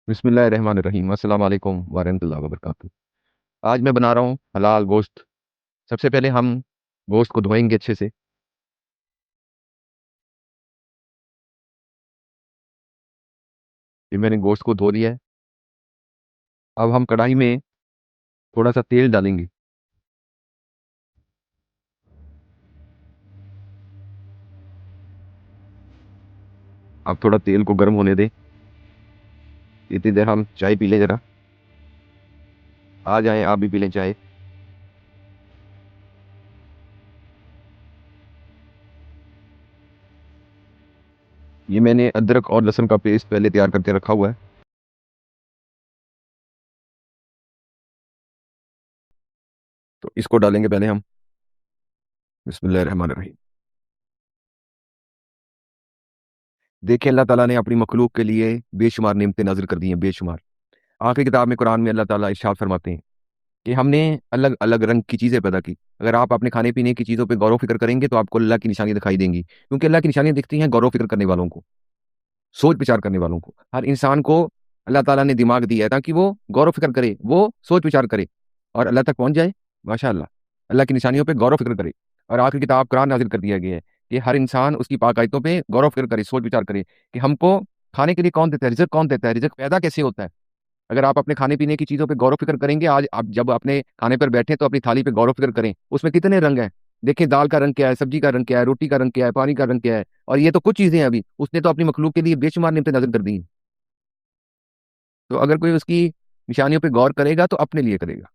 بسم اللہ الرحمن الرحیم السلام علیکم ورحمۃ اللہ وبرکاتہ۔ آج میں بنا رہا ہوں حلال گوشت۔ سب سے پہلے ہم گوشت کو دھوئیں گے اچھے سے۔ پھر میں نے گوشت کو دھو لیا ہے۔ اب ہم کڑھائی میں تھوڑا سا تیل ڈالیں گے۔ اب تھوڑا تیل کو گرم ہونے دیں۔ اتنی دیر ہم چائے پی لیں ذرا۔ آ جائیں آپ بھی پی لیں چائے۔ یہ میں نے ادرک اور لہسن کا پیسٹ پہلے تیار کر کے رکھا ہوا ہے، تو اس کو ڈالیں گے پہلے ہم۔ بسم اللہ الرحمن الرحیم۔ دیکھیں اللہ تعالیٰ نے اپنی مخلوق کے لیے بے شمار نعمتیں نازل کر دی ہیں، بے شمار۔ آخری کتاب میں قرآن میں اللہ تعالیٰ ارشاد فرماتے ہیں کہ ہم نے الگ الگ رنگ کی چیزیں پیدا کی۔ اگر آپ اپنے کھانے پینے کی چیزوں پہ غور و فکر کریں گے تو آپ کو اللہ کی نشانیاں دکھائی دیں گی، کیونکہ اللہ کی نشانیاں دکھتی ہیں غور و فکر کرنے والوں کو، سوچ بچار کرنے والوں کو۔ ہر انسان کو اللہ تعالیٰ نے دماغ دیا ہے تاکہ وہ غور و فکر کرے، وہ سوچ بچار کرے اور اللہ تک پہنچ جائے۔ ماشاء اللہ، اللہ کی نشانیوں پہ غور و فکر کرے۔ اور آخری کتاب قرآن نازل کر دیا گیا ہے کہ ہر انسان اس کی پاک آیتوں پہ غور و فکر کرے، سوچ بچار کرے کہ ہم کو کھانے کے لیے کون دیتا ہے، رزق کون دیتا ہے، رزق پیدا کیسے ہوتا ہے۔ اگر آپ اپنے کھانے پینے کی چیزوں پہ غور و فکر کریں گے، آج آپ جب اپنے کھانے پر بیٹھیں تو اپنی تھالی پہ غور و فکر کریں، اس میں کتنے رنگ ہیں۔ دیکھیں دال کا رنگ کیا ہے، سبزی کا رنگ کیا ہے، روٹی کا رنگ کیا ہے، پانی کا رنگ کیا ہے، اور یہ تو کچھ چیزیں ہیں، ابھی اس نے تو اپنی مخلوق کے لیے بے شمار نعمتیں نظر کر دی ہیں۔ تو اگر کوئی اس کی نشانیوں پہ غور کرے گا تو اپنے لیے کرے گا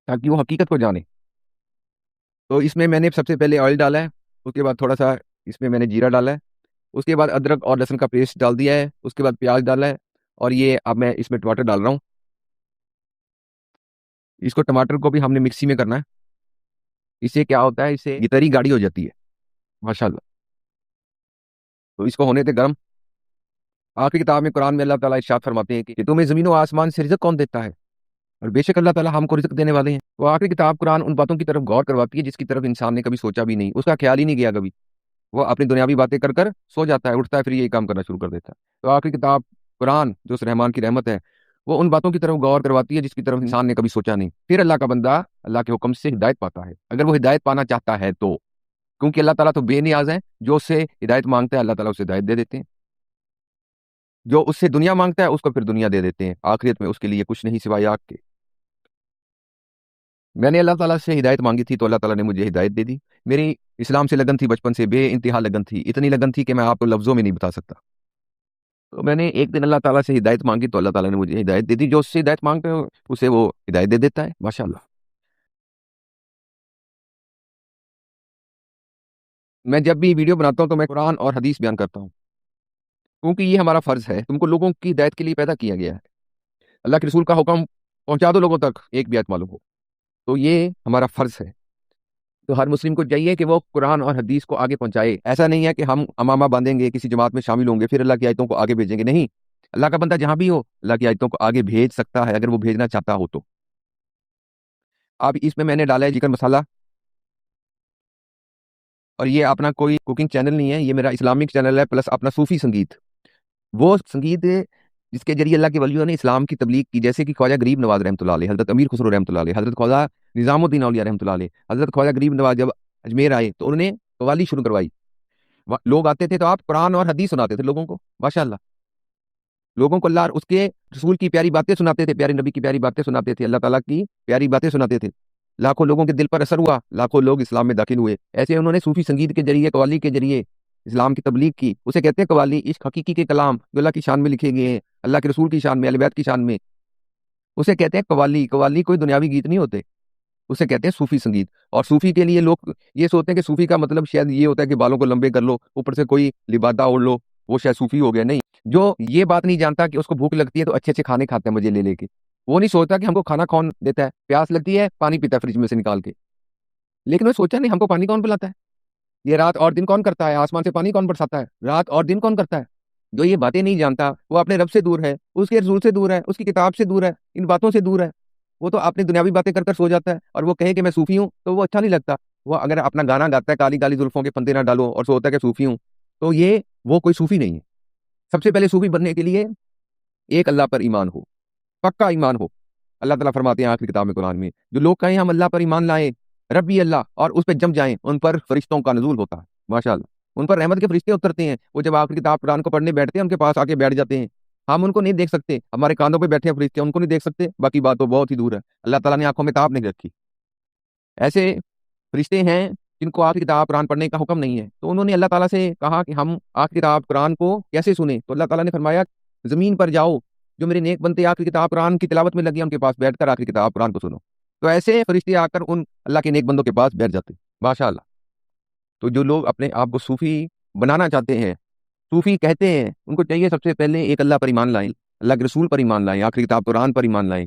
تاکہ وہ حقیقت کو جانے۔ تو اس میں نے سب سے پہلے آئل ڈالا ہے، اس کے بعد تھوڑا سا اس میں نے جیرا ڈالا ہے، اس کے بعد ادرک اور لہسن کا پیسٹ ڈال دیا ہے، اس کے بعد پیاز ڈالا ہے، اور یہ اب میں اس میں ٹماٹر ڈال رہا ہوں۔ اس کو ٹماٹر کو بھی ہم نے مکسی میں کرنا ہے، اس سے کیا ہوتا ہے، اس سے یہ تری گاڑی ہو جاتی ہے ماشاء اللہ۔ تو اس کو ہونے دے گرم۔ آخری کتاب میں قرآن میں اللہ تعالیٰ ارشاد فرماتے ہیں کہ تمہیں زمین و آسمان سے رزق کون دیتا ہے، اور بے شک اللہ تعالیٰ ہم کو رزق دینے والے ہیں۔ تو آخری کتاب قرآن ان باتوں کی طرف غور کرواتی ہے جس کی طرف انسان نے کبھی سوچا بھی نہیں، اس کا خیال ہی نہیں گیا کبھی۔ وہ اپنی دنیاوی باتیں کر کر سو جاتا ہے، اٹھتا ہے پھر یہی کام کرنا شروع کر دیتا ہے۔ تو آخری کتاب قرآن جو اس رحمان کی رحمت ہے، وہ ان باتوں کی طرف غور کرواتی ہے جس کی طرف انسان نے کبھی سوچا نہیں، پھر اللہ کا بندہ اللہ کے حکم سے ہدایت پاتا ہے، اگر وہ ہدایت پانا چاہتا ہے تو، کیونکہ اللہ تعالیٰ تو بے نیاز ہے، جو اس سے ہدایت مانگتا ہے اللہ تعالیٰ اسے ہدایت دے دیتے ہیں، جو اس سے دنیا مانگتا ہے اس کو پھر دنیا دے دیتے ہیں، آخرت میں اس کے لیے کچھ نہیں سوائے آگ کے۔ میں نے اللہ تعالیٰ سے ہدایت مانگی تھی تو اللہ تعالیٰ نے مجھے ہدایت دے دی۔ میری اسلام سے لگن تھی، بچپن سے بے انتہا لگن تھی، اتنی لگن تھی کہ میں آپ کو لفظوں میں نہیں بتا سکتا۔ تو میں نے ایک دن اللہ تعالیٰ سے ہدایت مانگی تو اللہ تعالیٰ نے مجھے ہدایت دے دی، جو اس سے ہدایت مانگتے ہو اسے وہ ہدایت دے دیتا ہے ماشاء اللہ۔ میں جب بھی ویڈیو بناتا ہوں تو میں قرآن اور حدیث بیان کرتا ہوں، کیونکہ یہ ہمارا فرض ہے، تم کو لوگوں کی ہدایت کے لیے پیدا کیا گیا ہے۔ اللہ کے رسول کا حکم پہنچا دو لوگوں تک، ایک بھی آیت معلوم ہو، تو یہ ہمارا فرض ہے۔ تو ہر مسلم کو چاہیے کہ وہ قرآن اور حدیث کو آگے پہنچائے۔ ایسا نہیں ہے کہ ہم امامہ باندھیں گے، کسی جماعت میں شامل ہوں گے، پھر اللہ کی آیتوں کو آگے بھیجیں گے، نہیں۔ اللہ کا بندہ جہاں بھی ہو اللہ کی آیتوں کو آگے بھیج سکتا ہے اگر وہ بھیجنا چاہتا ہو تو۔ اب اس میں نے ڈالا ہے چکن مسالہ، اور یہ اپنا کوئی کوکنگ چینل نہیں ہے، یہ میرا اسلامک چینل ہے، پلس اپنا صوفی سنگیت، وہ سنگیت جس کے ذریعے اللہ کے ولیوں نے اسلام کی تبلیغ کی، جیسے کہ خواجہ غریب نواز رحمۃ اللہ علیہ، حضرت امیر خسرو رحمۃ اللہ علیہ، حضرت خواجہ نظام الدین اولیاء رحمۃ اللہ علیہ، حضرت خواجہ غریب نواز جب اجمیر آئے تو انہوں نے قوالی شروع کروائی۔ لوگ آتے تھے تو آپ قرآن اور حدیث سناتے تھے لوگوں کو ماشاء اللہ، لوگوں کو اللہ اور اس کے رسول کی پیاری باتیں سناتے تھے، پیارے نبی کی پیاری باتیں سناتے تھے، اللہ تعالیٰ کی پیاری باتیں سناتے تھے، لاکھوں لوگوں کے دل پر اثر ہوا، لاکھوں لوگ اسلام میں داخل ہوئے۔ ایسے انہوں نے صوفی سنگیت کے ذریعے، قوالی کے ذریعے اسلام کی تبلیغ کی، اسے کہتے ہیں قوالی، عشق حقیقی کے کلام جو اللہ کی شان میں لکھے گئے ہیں، اللہ کے رسول کی شان میں، اہل بیت کی شان میں، اسے کہتے ہیں قوالی۔ قوالی کوئی دنیاوی گیت نہیں ہوتے، اسے کہتے ہیں صوفی سنگیت۔ اور صوفی کے لیے لوگ یہ سوچتے ہیں کہ صوفی کا مطلب شاید یہ ہوتا ہے کہ بالوں کو لمبے کر لو، اوپر سے کوئی لبادہ اوڑھ لو، وہ شاید صوفی ہو گیا، نہیں۔ جو یہ بات نہیں جانتا کہ اس کو بھوک لگتی ہے تو اچھے اچھے کھانے کھاتا ہے مجھے لے لے کے، وہ نہیں سوچتا کہ ہم کو کھانا کون دیتا ہے، پیاس لگتی ہے پانی پیتا ہے فریج میں سے نکال کے، لیکن وہ سوچا نہیں ہم کو پانی کون پلاتا ہے، یہ رات اور دن کون کرتا ہے، آسمان سے پانی کون برساتا ہے، رات اور دن کون کرتا ہے۔ جو یہ باتیں نہیں جانتا وہ اپنے رب سے دور ہے، اس کے رسول سے دور ہے، اس کی کتاب سے دور ہے، ان باتوں سے دور ہے۔ وہ تو اپنی دنیاوی باتیں کر کر سو جاتا ہے، اور وہ کہے کہ میں صوفی ہوں تو وہ اچھا نہیں لگتا۔ وہ اگر اپنا گانا گاتا ہے کالی کالی زلفوں کے پندے نہ ڈالو اور سوتا ہے کہ صوفی ہوں، تو وہ کوئی صوفی نہیں ہے۔ سب سے پہلے صوفی بننے کے لیے ایک اللہ پر ایمان ہو، پکا ایمان ہو۔ اللہ تعالیٰ فرماتے ہیں آخری کتاب میں قرآن میں، جو لوگ کہیں ہم اللہ پر ایمان لائیں، ربی اللہ، اور اس پہ جم جائیں، ان پر فرشتوں کا نزول ہوتا ہے، ماشاءاللہ، ان پر رحمت کے فرشتے اترتے ہیں۔ وہ جب آخری کتاب قرآن کو پڑھنے بیٹھتے ہیں، ان کے پاس آ کے بیٹھ جاتے ہیں۔ ہم ان کو نہیں دیکھ سکتے، ہمارے کاندھوں پہ بیٹھے ہیں فرشتے، ان کو نہیں دیکھ سکتے، باقی بات تو بہت ہی دور ہے۔ اللہ تعالیٰ نے آنکھوں میں تاب نہیں رکھی۔ ایسے فرشتے ہیں جن کو آخری کتاب قرآن پڑھنے کا حکم نہیں ہے، تو انہوں نے اللہ تعالیٰ سے کہا کہ ہم آخری کتاب قرآن کو کیسے سنیں؟ تو اللہ تعالیٰ نے فرمایا زمین پر جاؤ، جو میرے نیک بندے آخری کتاب قرآن کی تلاوت میں لگے ہیں، ان کے پاس بیٹھ کر آخری کتاب قرآن کو سنو۔ تو ایسے فرشتے آ کر ان اللہ کے نیک بندوں کے پاس بیٹھ جاتے، ماشاء اللہ۔ تو جو لوگ اپنے آپ کو صوفی بنانا چاہتے ہیں، صوفی کہتے ہیں، ان کو چاہیے سب سے پہلے ایک اللہ پر ایمان لائیں، اللہ کے رسول پر ایمان لائیں، آخری کتاب قرآن پر ایمان لائیں،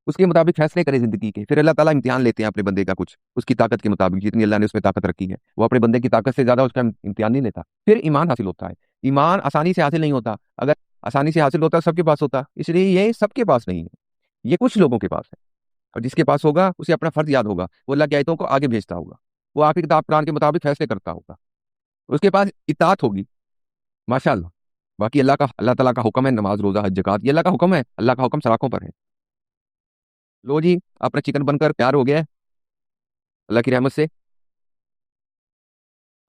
اس کے مطابق فیصلے کریں زندگی کے۔ پھر اللہ تعالیٰ امتحان لیتے ہیں اپنے بندے کا، کچھ اس کی طاقت کے مطابق، جتنی اللہ نے اس میں طاقت رکھی ہے، وہ اپنے بندے کی طاقت سے زیادہ اس کا امتحان نہیں لیتا، پھر ایمان حاصل ہوتا ہے۔ ایمان آسانی سے حاصل نہیں ہوتا، اگر آسانی سے حاصل ہوتا سب کے پاس ہوتا، اس لیے یہ سب کے پاس نہیں ہے، یہ کچھ لوگوں کے پاس ہے، اور جس کے پاس ہوگا اسے اپنا فرض یاد ہوگا، وہ اللہ کی آیتوں کو آگے بھیجتا ہوگا، وہ آخری کتاب قرآن کے مطابق فیصلے کرتا ہوگا، اس کے پاس اطاعت ہوگی، ماشاءاللہ۔ باقی اللہ تعالیٰ کا حکم ہے نماز روزہ حج زکات، یہ اللہ کا حکم ہے، اللہ کا حکم سراخوں پر ہے۔ لو جی، اپنا چکن بن کر تیار ہو گیا ہے اللہ کی رحمت سے۔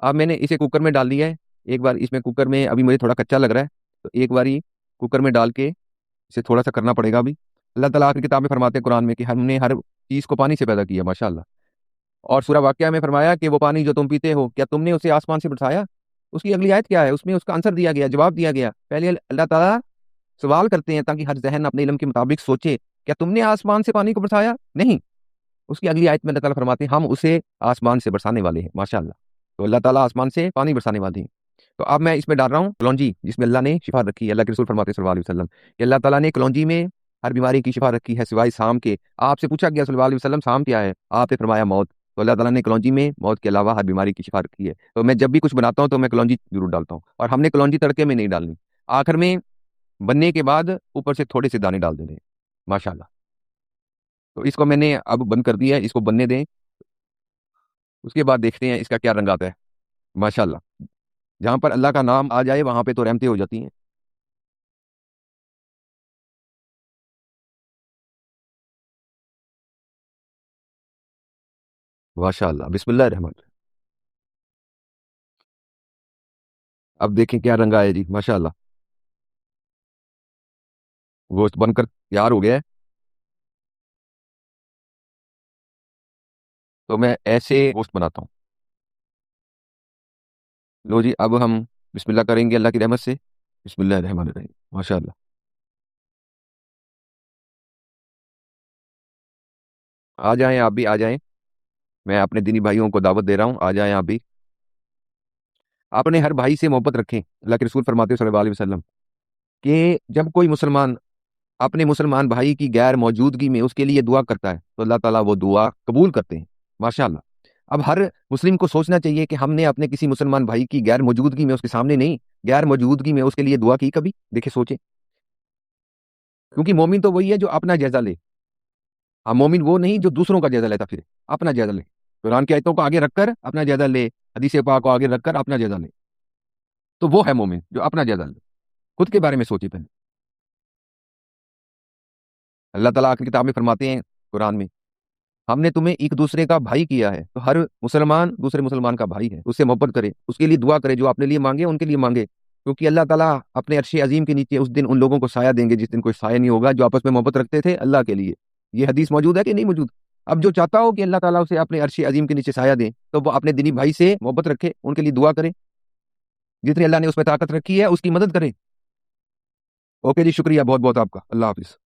اب میں نے اسے کوکر میں ڈال دیا ہے، ایک بار اس میں کوکر میں ابھی مجھے تھوڑا کچا لگ رہا ہے، تو ایک بار ہی کوکر میں ڈال کے اسے تھوڑا سا کرنا پڑے گا ابھی۔ اللہ تعالیٰ کی کتاب میں فرماتے ہیں قرآن میں کہ ہم نے ہر چیز کو پانی سے پیدا کیا، ماشاءاللہ، اور سورہ واقعہ میں فرمایا کہ وہ پانی جو تم پیتے ہو، کیا تم نے اسے آسمان سے برسایا؟ اس کی اگلی آیت کیا ہے؟ اس میں اس کا آنسر دیا گیا، جواب دیا گیا۔ پہلے اللہ تعالیٰ سوال کرتے ہیں تاکہ ہر ذہن اپنے علم کے مطابق سوچے، کیا تم نے آسمان سے پانی کو برسایا؟ نہیں۔ اس کی اگلی آیت میں اللہ تعالیٰ فرماتے ہیں ہم اسے آسمان سے برسانے والے ہیں، ماشاءاللہ۔ تو اللہ تعالیٰ آسمان سے پانی برسانے والے ہیں۔ تو اب میں اس میں ڈال رہا ہوں کلونجی، جس میں اللہ نے شفا رکھی ہے۔ اللہ کے رسول فرماتے ہیں صلی اللہ علیہ وسلم کہ اللہ تعالیٰ نے کلونجی میں ہر بیماری کی شفا رکھی ہے سوائے سام کے۔ آپ سے پوچھا گیا صلی اللہ علیہ وسلم سام کیا ہے؟ آپ نے فرمایا موت۔ تو اللہ تعالیٰ نے کلونجی میں موت کے علاوہ ہر بیماری کی شفا رکھی ہے۔ تو میں جب بھی کچھ بناتا ہوں تو میں کلونجی ضرور ڈالتا ہوں، اور ہم نے کلونجی تڑکے میں نہیں ڈالنی، آخر میں بننے کے بعد اوپر سے تھوڑے سے دانے ڈال دینے، ماشاءاللہ۔ تو اس کو میں نے اب بند کر دیا ہے، اس کو بننے دیں، اس کے بعد دیکھتے ہیں اس کا کیا رنگ آتا ہے، ماشاءاللہ۔ جہاں پر اللہ کا نام آ جائے وہاں پہ تو رحمتیں ہو جاتی ہیں۔ ماشاءاللہ، بسم اللہ الرحمن الرحیم۔ اب دیکھیں کیا رنگ آیا جی، ماشاءاللہ، گوشت بن کر تیار ہو گیا ہے۔ تو میں ایسے گوشت بناتا ہوں۔ لو جی، اب ہم بسم اللہ کریں گے اللہ کی رحمت سے۔ بسم اللہ الرحمن الرحیم، ماشاءاللہ۔ آ جائیں، آپ بھی آ جائیں، میں اپنے دینی بھائیوں کو دعوت دے رہا ہوں، آ جائیں آپ بھی۔ اپنے ہر بھائی سے محبت رکھیں، اللہ کے رسول فرماتے ہیں صلی اللہ علیہ وسلم کہ جب کوئی مسلمان اپنے مسلمان بھائی کی غیر موجودگی میں اس کے لیے دعا کرتا ہے تو اللہ تعالیٰ وہ دعا قبول کرتے ہیں، ماشاءاللہ۔ اب ہر مسلم کو سوچنا چاہیے کہ ہم نے اپنے کسی مسلمان بھائی کی غیر موجودگی میں، اس کے سامنے نہیں، غیر موجودگی میں اس کے لیے دعا کی کبھی؟ دیکھیں، سوچیں، کیونکہ مومن تو وہی ہے جو اپنا جائزہ لے۔ ہاں، مومن وہ نہیں جو دوسروں کا جائزہ لیتا، پھر اپنا جائزہ لے، قرآن کی آیتوں کو آگے رکھ کر اپنا جائزہ لے، حدیث پاک کو آگے رکھ کر اپنا جائزہ لے، تو وہ ہے مومن جو اپنا جائزہ لے، خود کے بارے میں سوچے پہلے۔ اللہ تعالیٰ کی کتاب میں فرماتے ہیں قرآن میں ہم نے تمہیں ایک دوسرے کا بھائی کیا ہے، تو ہر مسلمان دوسرے مسلمان کا بھائی ہے، اس سے محبت کرے، اس کے لیے دعا کرے، جو اپنے لیے مانگے ان کے لیے مانگے، کیونکہ اللہ تعالیٰ اپنے عرش عظیم کے نیچے اس دن ان لوگوں کو سایہ دیں گے جس دن کوئی سایہ نہیں ہوگا، جو آپس میں محبت رکھتے تھے اللہ کے لیے۔ یہ حدیث موجود ہے کہ نہیں موجود؟ اب جو چاہتا ہو کہ اللہ تعالیٰ اسے اپنے عرش عظیم کے نیچے سایہ دیں، تو وہ اپنے دینی بھائی سے محبت رکھے، ان کے لیے دعا کرے، جتنی اللہ نے اس میں طاقت رکھی ہے اس کی مدد کرے۔ اوکے جی، شکریہ بہت بہت آپ کا، اللہ حافظ۔